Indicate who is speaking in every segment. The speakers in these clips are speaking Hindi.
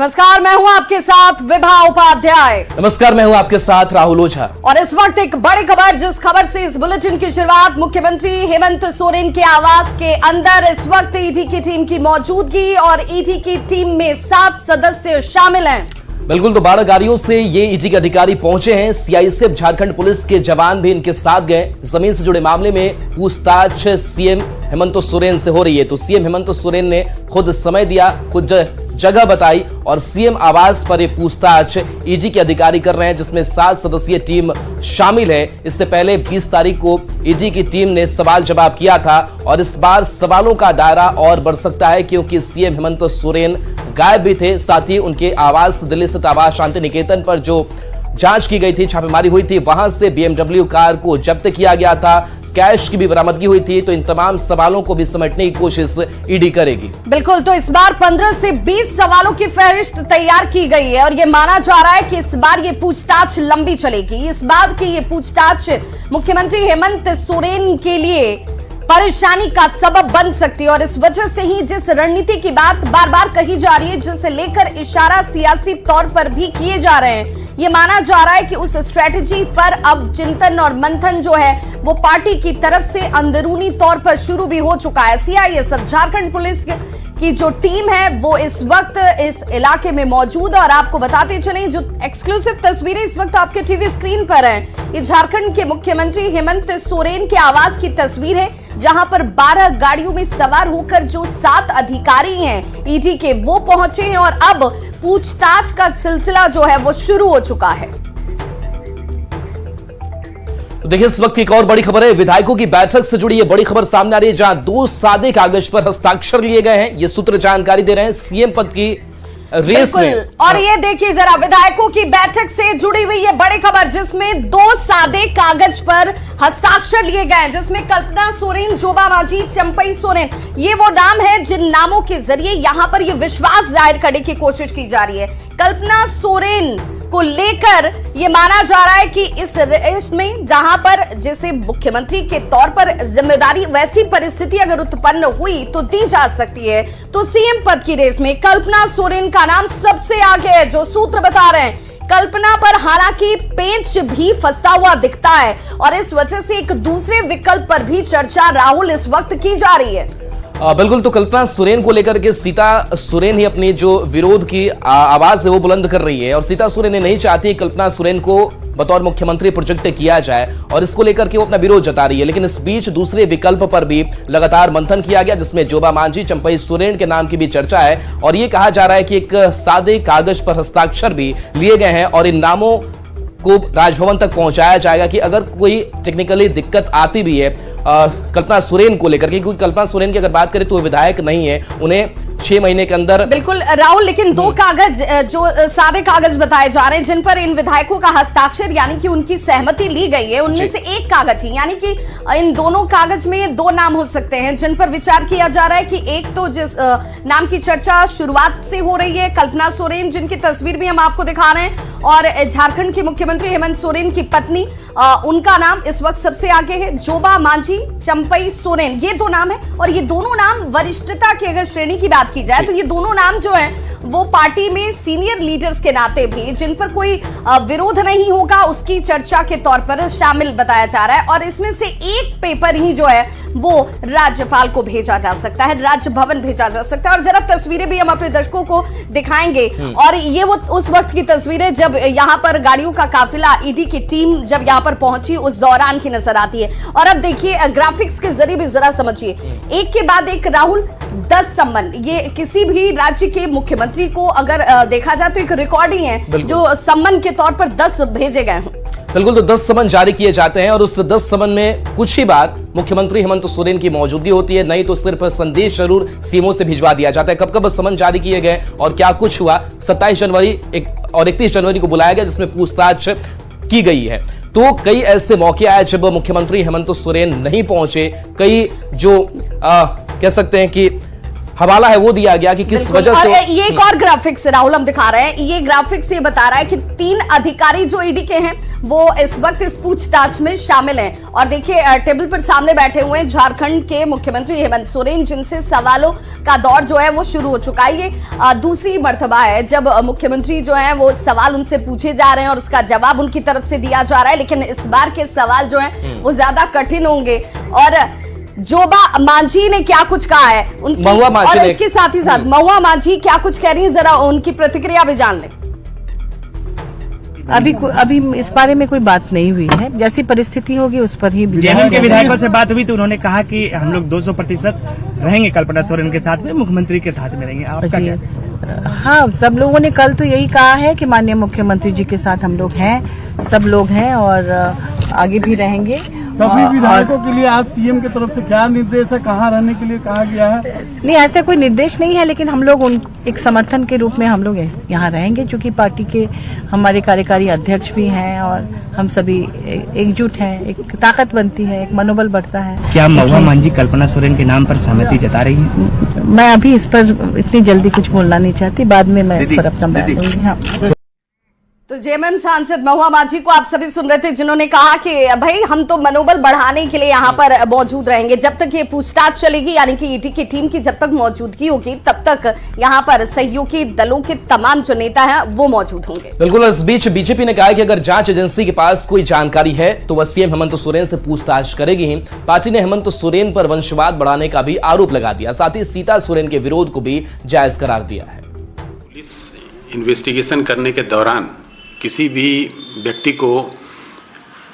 Speaker 1: नमस्कार, मैं हूं आपके साथ विभा उपाध्याय।
Speaker 2: नमस्कार, मैं हूं आपके साथ राहुल ओझा।
Speaker 1: और इस वक्त एक बड़ी खबर, जिस खबर से इस बुलेटिन की शुरुआत, मुख्यमंत्री हेमंत सोरेन के आवास के अंदर इस वक्त ईडी की टीम की मौजूदगी और ईडी की टीम में 7 सदस्य शामिल हैं।
Speaker 2: बिल्कुल, तो 12 गाड़ियों से ये ईडी के अधिकारी पहुंचे हैं। सीआईएसएफ झारखंड पुलिस के जवान भी इनके साथ गए। जमीन से जुड़े मामले में पूछताछ सीएम हेमंत सोरेन से हो रही है। तो सीएम हेमंत सोरेन ने खुद समय दिया, खुद जगह बताई और सीएम आवास पर ये पूछताछ ईडी के अधिकारी कर रहे हैं, जिसमें 7 सदस्यीय टीम शामिल है। इससे पहले 20 तारीख को ईडी की टीम ने सवाल जवाब किया था और इस बार सवालों का दायरा और बढ़ सकता है, क्योंकि सीएम हेमंत सोरेन गायब भी थे। साथ ही उनके आवास, दिल्ली स्थित आवास शांति निकेतन पर जो जांच की गई थी, छापेमारी हुई थी, वहां से BMW कार को जब्त किया गया था, कैश की भी बरामदगी हुई थी। तो इन तमाम सवालों को भी समेटने की कोशिश ईडी करेगी।
Speaker 1: बिल्कुल, तो इस बार 15 से 20 सवालों की फहरिस्त तैयार की गई है और ये माना जा रहा है कि इस बार ये पूछताछ लंबी चलेगी। इस बार की ये पूछताछ मुख्यमंत्री हेमंत सोरेन के लिए परेशानी का सबब बन सकती है और इस वजह से ही जिस रणनीति की बात बार बार कही जा रही है, जिसे लेकर इशारा सियासी तौर पर भी किए जा रहे हैं, ये माना जा रहा है कि उस स्ट्रेटेजी पर अब चिंतन और मंथन जो है वो पार्टी की तरफ से अंदरूनी तौर पर शुरू भी हो चुका है। सीआईएसएफ झारखंड पुलिस की जो टीम है वो इस वक्त इस इलाके में मौजूद है और आपको बताते चलें, जो एक्सक्लूसिव तस्वीरें इस वक्त आपके टीवी स्क्रीन पर हैं, ये झारखंड के मुख्यमंत्री हेमंत सोरेन के आवास की तस्वीर है, जहां पर 12 गाड़ियों में सवार होकर जो 7 अधिकारी हैं ईडी के, वो पहुंचे हैं और अब पूछताछ का सिलसिला जो है वो शुरू हो चुका है।
Speaker 2: तो देखिए, इस वक्त की एक और बड़ी खबर है। विधायकों की बैठक से जुड़ी ये बड़ी खबर सामने आ रही है, जहां 2 सादे कागज पर हस्ताक्षर लिए गए हैं। ये सूत्र जानकारी दे रहे हैं सीएम पद की रेस में।
Speaker 1: और ये देखिए जरा, विधायकों की बैठक से जुड़ी हुई ये बड़ी खबर, जिसमें 2 सादे कागज पर हस्ताक्षर लिए गए हैं, जिसमें कल्पना सोरेन, जोबा मांझी, चंपई सोरेन, ये वो नाम है जिन नामों के जरिए यहां पर ये विश्वास जाहिर करने की कोशिश की जा रही है। कल्पना सोरेन को लेकर ये माना जा रहा है कि इस रेस में जहां पर जैसे मुख्यमंत्री के तौर पर जिम्मेदारी, वैसी परिस्थिति अगर उत्पन्न हुई तो दी जा सकती है। तो सीएम पद की रेस में कल्पना सोरेन का नाम सबसे आगे है, जो सूत्र बता रहे हैं। कल्पना पर हालांकि पेंच भी फंसता हुआ दिखता है और इस वजह से एक दूसरे विकल्प पर भी चर्चा राहुल इस वक्त की जा रही है।
Speaker 2: बिल्कुल, तो कल्पना सोरेन को लेकर के सीता सोरेन ही अपनी जो विरोध की आवाज है वो बुलंद कर रही है और सीता सोरेन ने नहीं चाहती कल्पना सोरेन को बतौर मुख्यमंत्री प्रोजेक्ट किया जाए और इसको लेकर के वो अपना विरोध जता रही है। लेकिन इस बीच दूसरे विकल्प पर भी लगातार मंथन किया गया, जिसमें जोबा मांझी, चंपई सोरेन के नाम की भी चर्चा है और ये कहा जा रहा है कि एक सादे कागज पर हस्ताक्षर भी लिए गए हैं और इन नामों को राजभवन तक पहुंचाया जाएगा कि अगर कोई टेक्निकली दिक्कत आती भी है कल्पना सोरेन को लेकर के, क्योंकि कल्पना सोरेन की अगर बात करें तो विधायक नहीं है, उन्हें 6 महीने के अंदर। बिल्कुल
Speaker 1: राहुल, लेकिन 2 कागज जो सादे कागज बताए जा रहे हैं जिन पर इन विधायकों का हस्ताक्षर यानी कि उनकी सहमति ली गई है, उनमें से एक कागज ही, यानी कि इन दोनों कागज में 2 नाम हो सकते हैं जिन पर विचार किया जा रहा है कि एक तो जिस नाम की चर्चा शुरुआत से हो रही है, कल्पना सोरेन, जिनकी तस्वीर भी हम आपको दिखा रहे हैं, और झारखंड के मुख्यमंत्री हेमंत सोरेन की पत्नी, उनका नाम इस वक्त सबसे आगे है, जोबा मांझी, चंपई सोरेन, ये 2 नाम है और ये दोनों नाम वरिष्ठता की अगर श्रेणी की बात की जाए तो ये दोनों नाम जो है वो पार्टी में सीनियर लीडर्स के नाते भी, जिन पर कोई विरोध नहीं होगा, उसकी चर्चा के तौर पर शामिल बताया जा रहा है। और इसमें से एक पेपर ही जो है वो राज्यपाल को भेजा जा सकता है, राजभवन भेजा जा सकता है। और जरा तस्वीरें भी हम अपने दर्शकों को दिखाएंगे और ये वो उस वक्त की तस्वीरें जब यहाँ पर गाड़ियों का काफिला, ईडी की टीम जब यहाँ पर पहुंची, उस दौरान की नजर आती है। और अब देखिए ग्राफिक्स के जरिए भी जरा समझिए, एक के बाद एक राहुल 10 सम्मन, ये किसी भी राज्य के मुख्यमंत्री को अगर देखा जाए तो एक रिकॉर्ड ही है जो सम्मन के तौर पर 10 भेजे गए हैं।
Speaker 2: बिल्कुल, तो 10 समन जारी किए जाते हैं और उस 10 समन में कुछ ही बार मुख्यमंत्री हेमंत सोरेन की मौजूदगी होती है, नहीं तो सिर्फ संदेश जरूर सीएमओ से भिजवा दिया जाता है। कब कब समन जारी किए गए और क्या कुछ हुआ, 27 जनवरी और 31 जनवरी को बुलाया गया, जिसमें पूछताछ की गई है। तो कई ऐसे मौके आए जब मुख्यमंत्री हेमंत सोरेन नहीं पहुंचे, कई जो कह सकते हैं कि हवाला है वो दिया गया कि किस वजह
Speaker 1: और
Speaker 2: से।
Speaker 1: ये एक और ग्राफिक्स राहुल हम दिखा रहे हैं, ये ग्राफिक्स ये बता रहा है कि 3 अधिकारी जो ईडी के हैं वो इस वक्त इस पूछताछ में शामिल हैं। और देखिए टेबल पर सामने बैठे हुए हैं झारखंड के मुख्यमंत्री हेमंत सोरेन, जिनसे सवालों का दौर जो है वो शुरू हो चुका है। ये दूसरी मर्तबा है जब मुख्यमंत्री जो है वो सवाल उनसे पूछे जा रहे हैं और उसका जवाब उनकी तरफ से दिया जा रहा है। लेकिन इस बार के सवाल जो है वो ज्यादा कठिन होंगे। और जोबा मांझी ने क्या कुछ कहा है उनकी,
Speaker 2: महुआ मांझी
Speaker 1: और
Speaker 2: ने,
Speaker 1: इसके साथ ही साथ महुआ मांझी क्या कुछ कह रही है, जरा उनकी प्रतिक्रिया भी जान लें।
Speaker 3: अभी इस बारे में कोई बात नहीं हुई है, जैसी परिस्थिति होगी उस पर ही।
Speaker 4: जेएमएम के विधायकों से बात हुई तो उन्होंने कहा कि हम लोग 200% रहेंगे कल्पना सोरेन के साथ में, मुख्यमंत्री के साथ में रहेंगे। आपका क्या?
Speaker 3: हाँ, सब लोगों ने कल तो यही कहा है कि माननीय मुख्यमंत्री जी के साथ हम लोग हैं, सब लोग हैं और आगे भी रहेंगे।
Speaker 5: सभी विधायकों के लिए आज सीएम की तरफ से क्या निर्देश है, कहाँ रहने के लिए कहा गया है?
Speaker 3: नहीं, ऐसा कोई निर्देश नहीं है, लेकिन हम लोग एक समर्थन के रूप में हम लोग यहाँ रहेंगे, क्योंकि पार्टी के हमारे कार्यकारी अध्यक्ष भी हैं और हम सभी एकजुट हैं, एक ताकत बनती है, एक मनोबल बढ़ता है।
Speaker 4: क्या महुआ मांझी कल्पना सोरेन के नाम पर सहमति जता रही है?
Speaker 3: मैं अभी इस पर इतनी जल्दी कुछ बोलना नहीं चाहती, बाद में मैं इस पर अपना बयान दूंगी। हाँ।
Speaker 1: तो जेएमएम सांसद महुआ मांझी को आप सभी सुन रहे थे, जिन्होंने कहा कि भाई हम तो मनोबल बढ़ाने के लिए यहाँ पर मौजूद रहेंगे जब तक ये पूछताछ चलेगी, यानी कि ईडी की टीम की जब तक मौजूदगी होगी तब तक यहाँ पर सहयोगी दलों के तमाम जो नेता हैं वो मौजूद होंगे।
Speaker 2: बिल्कुल। इस बीच बीजेपी ने कहा है कि अगर जांच एजेंसी के पास कोई जानकारी है तो वह सीएम हेमंत सोरेन से पूछताछ करेगी ही। पार्टी ने हेमंत सोरेन पर वंशवाद बढ़ाने का भी आरोप लगा दिया, साथ ही सीता सोरेन के विरोध को भी जायज करार दिया है।
Speaker 6: पुलिस इन्वेस्टिगेशन करने के दौरान किसी भी व्यक्ति को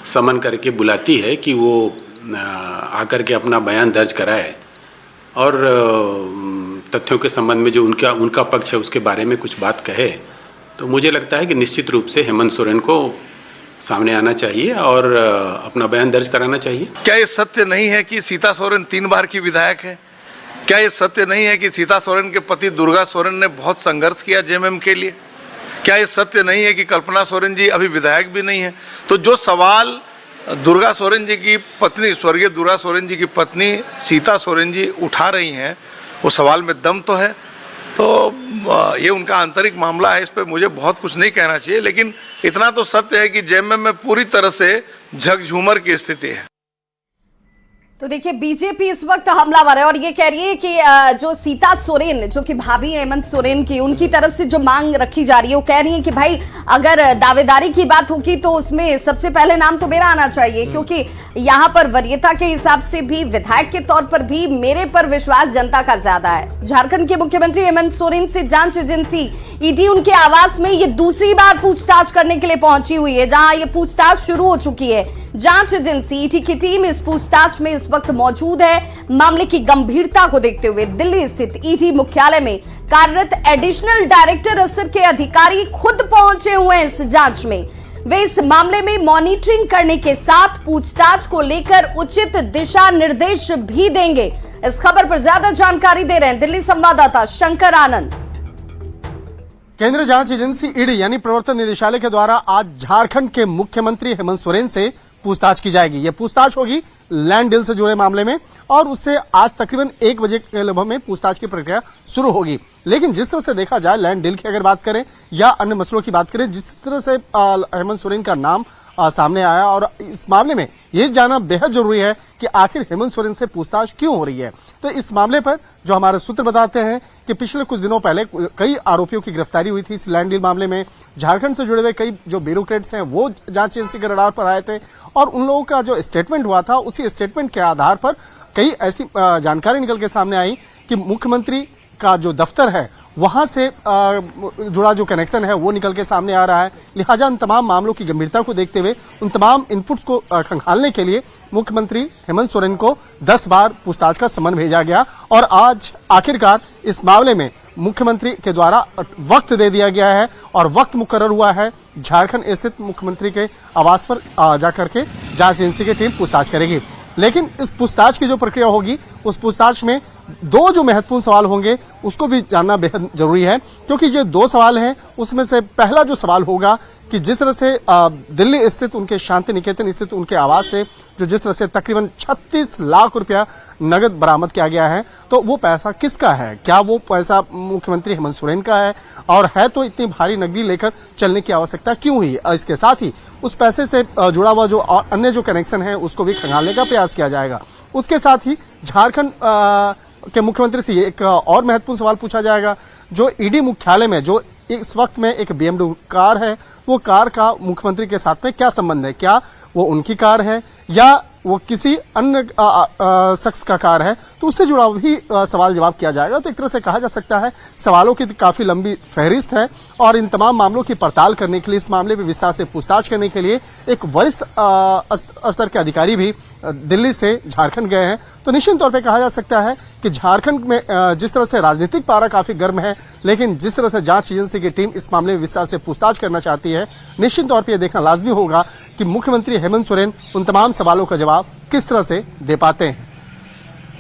Speaker 6: समन करके बुलाती है कि वो आकर के अपना बयान दर्ज कराए और तथ्यों के संबंध में जो उनका पक्ष है उसके बारे में कुछ बात कहे, तो मुझे लगता है कि निश्चित रूप से हेमंत सोरेन को सामने आना चाहिए और अपना बयान दर्ज कराना चाहिए।
Speaker 7: क्या ये सत्य नहीं है कि सीता सोरेन 3 बार की विधायक है? क्या ये सत्य नहीं है कि सीता सोरेन के पति दुर्गा सोरेन ने बहुत संघर्ष किया जेएमएम के लिए? क्या ये सत्य नहीं है कि कल्पना सोरेन जी अभी विधायक भी नहीं है? तो जो सवाल दुर्गा सोरेन जी की पत्नी, स्वर्गीय दुर्गा सोरेन जी की पत्नी सीता सोरेन जी उठा रही हैं, वो सवाल में दम तो है। तो ये उनका आंतरिक मामला है, इस पर मुझे बहुत कुछ नहीं कहना चाहिए, लेकिन इतना तो सत्य है कि जेएमएम में पूरी तरह से झकझूमर की स्थिति है।
Speaker 1: तो देखिए बीजेपी इस वक्त हमलावर है और ये कह रही है कि जो सीता सोरेन जो कि भाभी हेमंत सोरेन की, उनकी तरफ से जो मांग रखी जा रही है वो कह रही है कि भाई अगर दावेदारी की बात होगी तो उसमें सबसे पहले नाम तो मेरा आना चाहिए, क्योंकि यहाँ पर वरीयता के हिसाब से भी विधायक के तौर पर भी मेरे पर विश्वास जनता का ज्यादा है। झारखंड के मुख्यमंत्री हेमंत सोरेन से जांच एजेंसी ईडी उनके आवास में ये दूसरी बार पूछताछ करने के लिए पहुंची हुई है, जहां ये पूछताछ शुरू हो चुकी है। जांच एजेंसी ईडी की टीम इस पूछताछ में इस वक्त मौजूद है। मामले की गंभीरता को देखते हुए दिल्ली स्थित ईडी मुख्यालय में कार्यरत एडिशनल डायरेक्टर असर के अधिकारी खुद पहुंचे हुए हैं इस जांच में। वे इस मामले में मॉनिटरिंग करने के साथ पूछताछ को लेकर उचित दिशा निर्देश भी देंगे। इस खबर पर ज्यादा जानकारी दे रहे हैं दिल्ली संवाददाता शंकर आनंद।
Speaker 5: केंद्रीय जांच एजेंसी ईडी यानी प्रवर्तन निदेशालय के द्वारा आज झारखंड के मुख्यमंत्री हेमंत सोरेन से पूछताछ की जाएगी। यह पूछताछ होगी लैंड डील से जुड़े मामले में और उससे आज तकरीबन 1 बजे के लगभग में पूछताछ की प्रक्रिया शुरू होगी। लेकिन जिस तरह से देखा जाए, लैंड डील की अगर बात करें या अन्य मसलों की बात करें, जिस तरह से हेमंत सोरेन का नाम सामने आया और इस मामले में यह जानना बेहद जरूरी है कि आखिर हेमंत सोरेन से पूछताछ क्यों हो रही है। तो इस मामले पर जो हमारे सूत्र बताते हैं कि पिछले कुछ दिनों पहले कई आरोपियों की गिरफ्तारी हुई थी इस लैंड डील मामले में। झारखंड से जुड़े हुए कई जो ब्यूरोक्रेट्स हैं वो जांच एजेंसी के रडार पर आए थे और उन लोगों का जो स्टेटमेंट हुआ था, उसी स्टेटमेंट के आधार पर कई ऐसी जानकारी निकल के सामने आई कि मुख्यमंत्री का जो दफ्तर है वहां से जुड़ा जो कनेक्शन है वो निकल के सामने आ रहा है। लिहाजा उन तमाम मामलों की गंभीरता को देखते हुए उन तमाम इनपुट्स को खंगालने के लिए मुख्यमंत्री हेमंत सोरेन को 10 बार पूछताछ का समन भेजा गया और आज आखिरकार इस मामले में मुख्यमंत्री के द्वारा वक्त दे दिया गया है और वक्त मुकर्रर हुआ है। झारखंड स्थित मुख्यमंत्री के आवास पर जाकर के जांच एजेंसी की टीम पूछताछ करेगी। लेकिन इस पूछताछ की जो प्रक्रिया होगी, उस पूछताछ में दो जो महत्वपूर्ण सवाल होंगे उसको भी जानना बेहद जरूरी है, क्योंकि ये दो सवाल हैं। उसमें से पहला जो सवाल होगा कि जिस तरह से दिल्ली स्थित उनके शांति निकेतन स्थित उनके आवास से जो जिस तरह से तकरीबन 36 लाख रुपया नगद बरामद किया गया है, तो वो पैसा किसका है? क्या वो पैसा मुख्यमंत्री हेमंत सोरेन का है? और है तो इतनी भारी नकदी लेकर चलने की आवश्यकता क्यों हुई? इसके साथ ही उस पैसे से जुड़ा हुआ जो अन्य जो कनेक्शन है उसको भी खंगालने का प्रयास किया जाएगा। उसके साथ ही झारखंड के मुख्यमंत्री से एक और महत्वपूर्ण सवाल पूछा जाएगा। जो ईडी मुख्यालय में जो इस वक्त में एक BMW कार है, वो कार का मुख्यमंत्री के साथ में क्या संबंध है? क्या वो उनकी कार है या वो किसी अन्य शख्स का कार है? तो उससे जुड़ा भी सवाल जवाब किया जाएगा। तो एक तरह से कहा जा सकता है सवालों की काफी लंबी फहरिस्त है और इन तमाम मामलों की पड़ताल करने के लिए, इस मामले में विस्तार से पूछताछ करने के लिए एक वरिष्ठ स्तर के अधिकारी भी दिल्ली से झारखंड गए हैं। तो निश्चित तौर पे कहा जा सकता है कि झारखंड में जिस तरह से राजनीतिक पारा काफी गर्म है, लेकिन जिस तरह से जांच एजेंसी की टीम इस मामले में विस्तार से पूछताछ करना चाहती है, निश्चित तौर पे यह देखना लाजमी होगा कि मुख्यमंत्री हेमंत सोरेन उन तमाम सवालों का जवाब किस तरह से दे पाते हैं।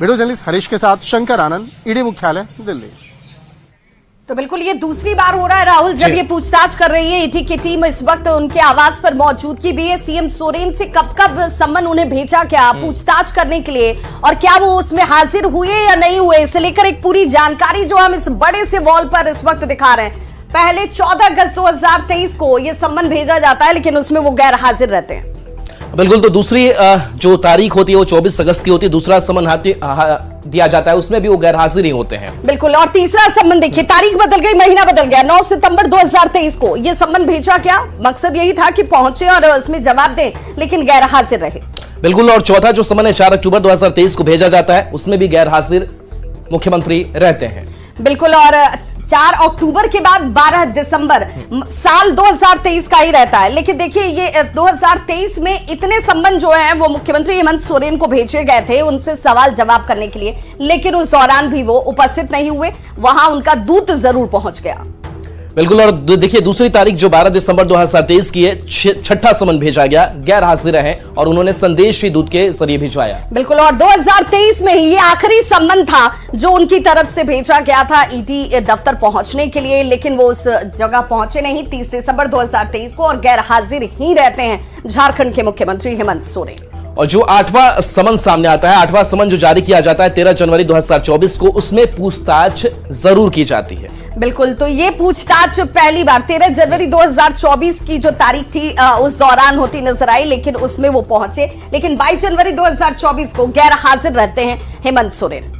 Speaker 5: वीडियो जर्नलिस्ट हरीश के साथ शंकर आनंद, ईडी मुख्यालय, दिल्ली।
Speaker 1: तो बिल्कुल ये दूसरी बार हो रहा है राहुल जब ये पूछताछ कर रही है ईडी की टीम। इस वक्त उनके आवास पर मौजूदगी भी है। सीएम सोरेन से कब कब सम्मन उन्हें भेजा क्या पूछताछ करने के लिए, और क्या वो उसमें हाजिर हुए या नहीं हुए, इसे लेकर एक पूरी जानकारी जो हम इस बड़े से वॉल पर इस वक्त दिखा रहे हैं। पहले 14 अगस्त 2023 को ये सम्मन भेजा जाता है, लेकिन उसमें वो गैर हाजिर रहते हैं।
Speaker 2: बिल्कुल। तो दूसरी जो तारीख होती है वो 24 अगस्त की होती है। दूसरा सम्मन दिया जाता है, उसमें भी वो गैर हाजिर ही होते हैं।
Speaker 1: बिल्कुल। और तीसरा सम्मन देखिए, तारीख बदल गई, महीना बदल गया। 9 सितंबर 2023 को ये सम्मन भेजा क्या? मकसद यही था कि पहुंचे और उसमें जवाब दें, लेकिन गैर हाजिर रहे।
Speaker 2: बिल्कुल। और चौथा जो सम्मन है 4 अक्टूबर 2023 को भेजा जाता है, उसमें भी गैर हाजिर मुख्यमंत्री रहते हैं।
Speaker 1: बिल्कुल। और 4 अक्टूबर के बाद 12 दिसंबर साल 2023 का ही रहता है। लेकिन देखिए ये 2023 में इतने सम्मन जो हैं वो मुख्यमंत्री हेमंत सोरेन को भेजे गए थे उनसे सवाल जवाब करने के लिए, लेकिन उस दौरान भी वो उपस्थित नहीं हुए। वहां उनका दूत जरूर पहुंच गया।
Speaker 2: बिल्कुल। और देखिए दूसरी तारीख जो 12 दिसंबर 2023 की है, छठा सम्मन भेजा गया, गैर हाजिर रहे और उन्होंने संदेश ही दूत के जरिए भिजवाया।
Speaker 1: बिल्कुल। और 2023 में ही ये आखिरी सम्मन था जो उनकी तरफ से भेजा गया था ईडी दफ्तर पहुंचने के लिए, लेकिन वो उस जगह पहुंचे नहीं 30 दिसंबर 2023 को, और गैर हाजिर ही रहते हैं झारखंड के मुख्यमंत्री हेमंत सोरेन।
Speaker 2: और जो 8वां समन सामने आता है, 8वां समन जो जारी किया जाता है 13 जनवरी 2024 को, उसमें पूछताछ जरूर की जाती है।
Speaker 1: बिल्कुल। तो ये पूछताछ पहली बार 13 जनवरी 2024 की जो तारीख थी उस दौरान होती नजर आई, लेकिन उसमें वो पहुंचे। लेकिन 22 जनवरी 2024 को गैर हाजिर रहते हैं हेमंत सोरेन।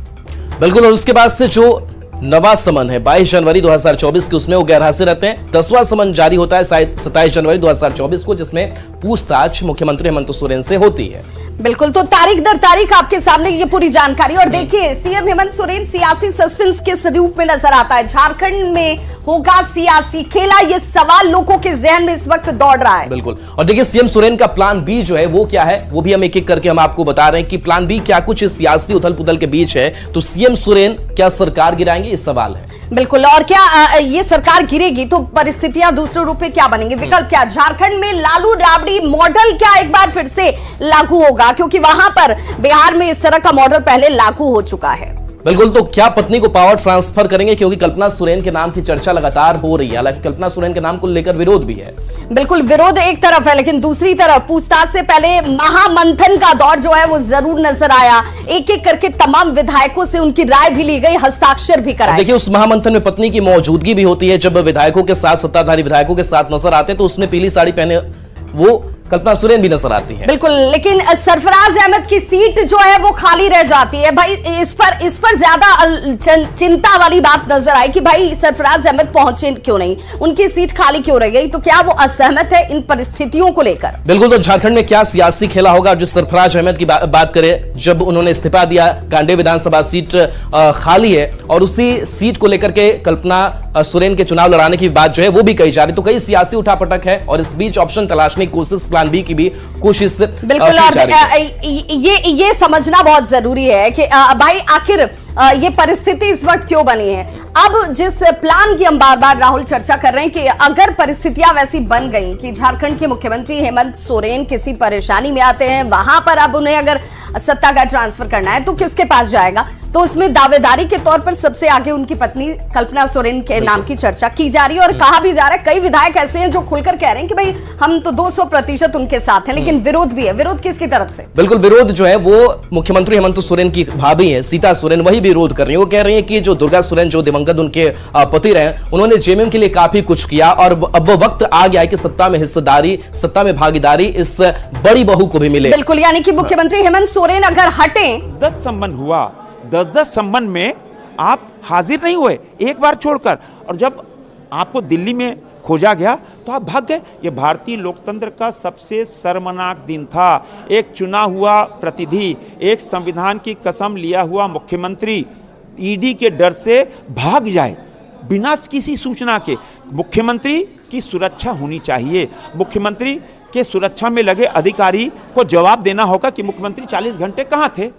Speaker 2: बिल्कुल। और उसके बाद से जो नवा समन है 22 जनवरी 2024 के, उसमें वो गैर हाजिर रहते हैं। 10वां समन जारी होता है 27 जनवरी 2024 को, जिसमें पूछताछ मुख्यमंत्री हेमंत सोरेन से होती है।
Speaker 1: बिल्कुल। तो तारीख दर तारीख आपके सामने ये पूरी जानकारी। और देखिए सीएम हेमंत सोरेन सियासी सस्पेंस किस रूप में नजर आता है। झारखंड में होगा सियासी खेला, ये सवाल लोगों के जहन में इस वक्त दौड़ रहा है।
Speaker 2: बिल्कुल। और देखिए सीएम सोरेन का प्लान बी जो है वो क्या है, वो भी हम एक एक करके हम आपको बता रहे हैं कि प्लान बी क्या कुछ सियासी उथल पुथल के बीच है। तो सीएम सोरेन क्या सरकार गिराएंगे, इस सवाल है।
Speaker 1: बिल्कुल। और क्या ये सरकार गिरेगी तो परिस्थितियां दूसरे रूप में क्या बनेंगी, विकल्प क्या? झारखंड में लालू राबड़ी मॉडल क्या एक बार फिर से लागू होगा, क्योंकि वहां पर बिहार में इस तरह का मॉडल पहले लागू हो चुका है।
Speaker 2: बिल्कुल। तो क्या पत्नी को पावर ट्रांसफर करेंगे, क्योंकि कल्पना सोरेन के नाम की चर्चा लगातार हो रही है। हालांकि कल्पना सोरेन के नाम को लेकर विरोध भी है।
Speaker 1: बिल्कुल। विरोध एक तरफ है, लेकिन दूसरी तरफ पूछताछ से पहले महामंथन का दौर जो है वो जरूर नजर आया। एक एक करके तमाम विधायकों से उनकी राय भी ली गई, हस्ताक्षर भी कराए।
Speaker 2: देखिए उस महामंथन में पत्नी की मौजूदगी भी होती है। जब विधायकों के साथ, सत्ताधारी विधायकों के साथ नजर आते हैं तो उसने पीली साड़ी पहने वो कल्पना सोरेन भी नजर आती है।
Speaker 1: बिल्कुल। लेकिन सरफराज अहमद की सीट जो है वो खाली रह जाती है। भाई इस पर ज्यादा चिंता वाली बात नजर आई कि भाई सरफराज अहमद पहुंचे क्यों नहीं, उनकी सीट खाली क्यों रह गई। तो क्या वो असहमत है इन परिस्थितियों को लेकर?
Speaker 2: बिल्कुल। तो झारखंड में क्या सियासी खेला होगा। जो सरफराज अहमद की बात करें, जब उन्होंने इस्तीफा दिया, गांडेय विधानसभा सीट खाली है और उसी सीट को लेकर के कल्पना सोरेन के चुनाव लड़ाने की बात जो है वो भी कही जा रही। तो कई सियासी उठापटक है और इस बीच ऑप्शन तलाशने की कोशिश, प्लान बी की भी कोशिश
Speaker 1: बिल्कुल। और ये समझना बहुत जरूरी है कि भाई आखिर ये परिस्थिति इस वक्त क्यों बनी है। अब जिस प्लान की हम बार बार राहुल चर्चा कर रहे हैं कि अगर परिस्थितियां वैसी बन गई कि झारखंड के मुख्यमंत्री हेमंत सोरेन किसी परेशानी में आते हैं, वहां पर अब उन्हें अगर सत्ता का ट्रांसफर करना है तो किसके पास जाएगा? तो तो उसमें दावेदारी के तौर पर सबसे आगे उनकी पत्नी कल्पना सोरेन के नाम की चर्चा की जा रही है और कहा भी जा रहा है, कई विधायक ऐसे हैं जो खुलकर कह रहे हैं कि भाई हम तो 200% उनके साथ हैं, लेकिन विरोध भी है। विरोध किसकी तरफ से?
Speaker 2: बिल्कुल, विरोध जो है वो मुख्यमंत्री हेमंत सोरेन की भाभी है सीता सोरेन, वही विरोध कर रही है। वो कह रही है कि जो दुर्गा सोरेन जो दिवंगत उनके पति रहे, उन्होंने जेएमएम के लिए काफी कुछ किया और अब वक्त आ गया है कि सत्ता में हिस्सेदारी, सत्ता में भागीदारी इस बड़ी बहू को भी मिले।
Speaker 1: बिल्कुल, यानी कि मुख्यमंत्री हेमंत सोरेन अगर हटे,
Speaker 8: 10 संबंध हुआ, 10 संबंध में आप हाजिर नहीं हुए एक बार छोड़कर, और जब आपको दिल्ली में खोजा गया तो आप भाग गए। ये भारतीय लोकतंत्र का सबसे शर्मनाक दिन था। एक चुना हुआ प्रतिनिधि, एक संविधान की कसम लिया हुआ मुख्यमंत्री ईडी के डर से भाग जाए बिना किसी सूचना के। मुख्यमंत्री की सुरक्षा होनी चाहिए। मुख्यमंत्री के सुरक्षा में लगे अधिकारी को जवाब देना होगा कि मुख्यमंत्री 40 घंटे कहाँ थे,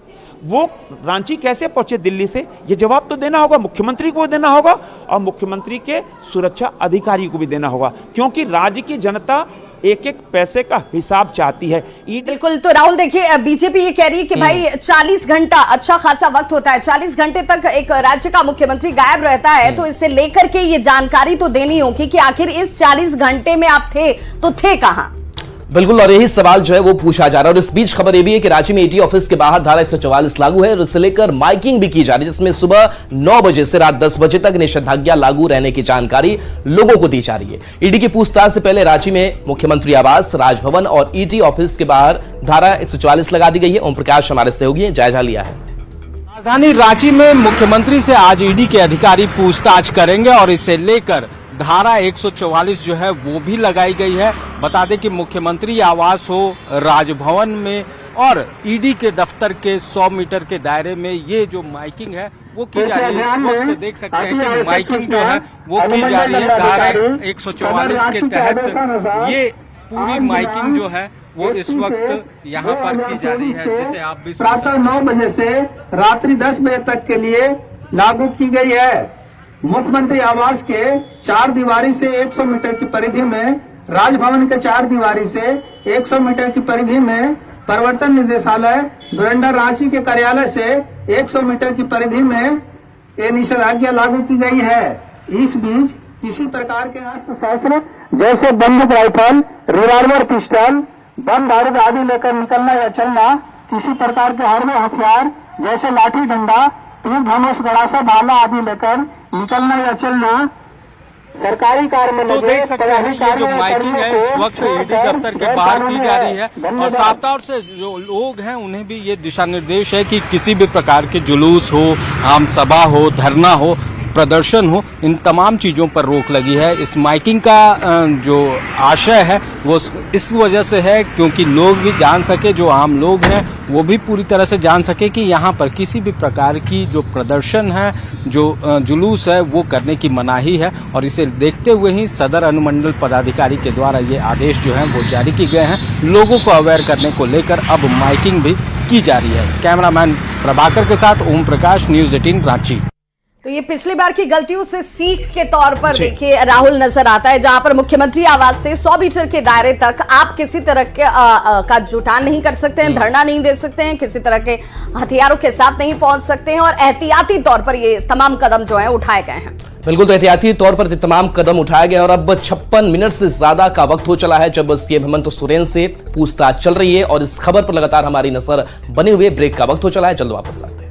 Speaker 8: वो रांची कैसे पहुंचे दिल्ली से, ये जवाब तो देना होगा, मुख्यमंत्री को देना होगा और मुख्यमंत्री के सुरक्षा अधिकारी को भी देना होगा, क्योंकि राज्य की जनता एक एक पैसे का हिसाब चाहती है।
Speaker 1: बिल्कुल। तो राहुल देखिए, बीजेपी ये कह रही है कि भाई 40 घंटा अच्छा खासा वक्त होता है, 40 घंटे तक एक राज्य का मुख्यमंत्री गायब रहता है, तो इसे लेकर के ये जानकारी तो देनी होगी कि आखिर इस 40 घंटे में आप थे तो थे कहां?
Speaker 2: बिल्कुल, और यही सवाल जो है वो पूछा जा रहा है। और इस बीच खबर ये भी है कि राज्य में ईडी ऑफिस के बाहर धारा 144 लागू है और इसे लेकर माइकिंग भी की जा रही है, जिसमें सुबह 9 बजे से रात 10 बजे तक निषेधाज्ञा लागू रहने की जानकारी लोगों को दी जा रही है। ईडी की पूछताछ से पहले रांची में मुख्यमंत्री आवास, राजभवन और ईडी ऑफिस के बाहर धारा 144 लगा दी गई है। ओम प्रकाश हमारे सहयोगी हैं, जायजा लिया है।
Speaker 9: राजधानी रांची में मुख्यमंत्री से आज ईडी के अधिकारी पूछताछ करेंगे और इसे लेकर धारा 144 जो है वो भी लगाई गई है। बता दें कि मुख्यमंत्री आवास हो, राजभवन में और ईडी के दफ्तर के 100 मीटर के दायरे में ये जो माइकिंग है वो की जा रही है। इस वक्त देख सकते हैं कि माइकिंग जो है वो की जा रही है धारा 144 के तहत। ये पूरी माइकिंग जो है वो इस वक्त यहाँ पर की जा रही है, जैसे आप भी
Speaker 10: प्रातः 9 बजे से रात्रि 10 बजे तक के लिए लागू की गई है। मुख्यमंत्री आवास के 4 दीवारी से 100 मीटर की परिधि में, राजभवन के 4 दीवारी से 100 मीटर की परिधि में, प्रवर्तन निदेशालय डोरंडा रांची के कार्यालय से 100 मीटर की परिधि में ये निषेधाज्ञा लागू की गई है। इस बीच किसी प्रकार के अस्त्र शस्त्र जैसे बंदूक, राइफल, रिवॉल्वर, पिस्टल, बम बारूद आदि लेकर निकलना या चलना, किसी प्रकार के हरवे हथियार जैसे लाठी, डंडा, तीर धनुष, गड़ासा, भाला आदि लेकर निकलना या चलना सरकारी कार्य में
Speaker 9: तो देख सकते हैं ये जो माइकिंग है इस वक्त ईडी दफ्तर के बाहर की जा रही है और साफ तौर से जो लोग हैं उन्हें भी ये दिशा निर्देश है कि किसी भी प्रकार के जुलूस हो, आम सभा हो, धरना हो, प्रदर्शन हो, इन तमाम चीज़ों पर रोक लगी है। इस माइकिंग का जो आशय है वो इस वजह से है क्योंकि लोग भी जान सके, जो आम लोग हैं वो भी पूरी तरह से जान सके कि यहाँ पर किसी भी प्रकार की जो प्रदर्शन है, जो जुलूस है वो करने की मनाही है। और इसे देखते हुए ही सदर अनुमंडल पदाधिकारी के द्वारा ये आदेश जो हैं वो जारी किए गए हैं। लोगों को अवेयर करने को लेकर अब माइकिंग भी की जा रही है। कैमरामैन प्रभाकर के साथ ओम प्रकाश, न्यूज़ 18 रांची।
Speaker 1: तो ये पिछली बार की गलतियों से सीख के तौर पर देखिए राहुल नजर आता है, जहां पर मुख्यमंत्री आवास से 100 मीटर के दायरे तक आप किसी तरह के का जुटान नहीं कर सकते हैं, धरना नहीं दे सकते हैं, किसी तरह के हथियारों के साथ नहीं पहुंच सकते हैं और एहतियाती तौर पर ये तमाम कदम जो है उठाए गए हैं।
Speaker 2: बिल्कुल, तो एहतियाती तौर पर तमाम कदम उठाए गए और अब 56 मिनट से ज्यादा का वक्त हो चला है जब सीएम हेमंत सोरेन से पूछताछ चल रही है और इस खबर पर लगातार हमारी नजर बने हुए। ब्रेक का वक्त हो चला है, जल्द वापस आते हैं।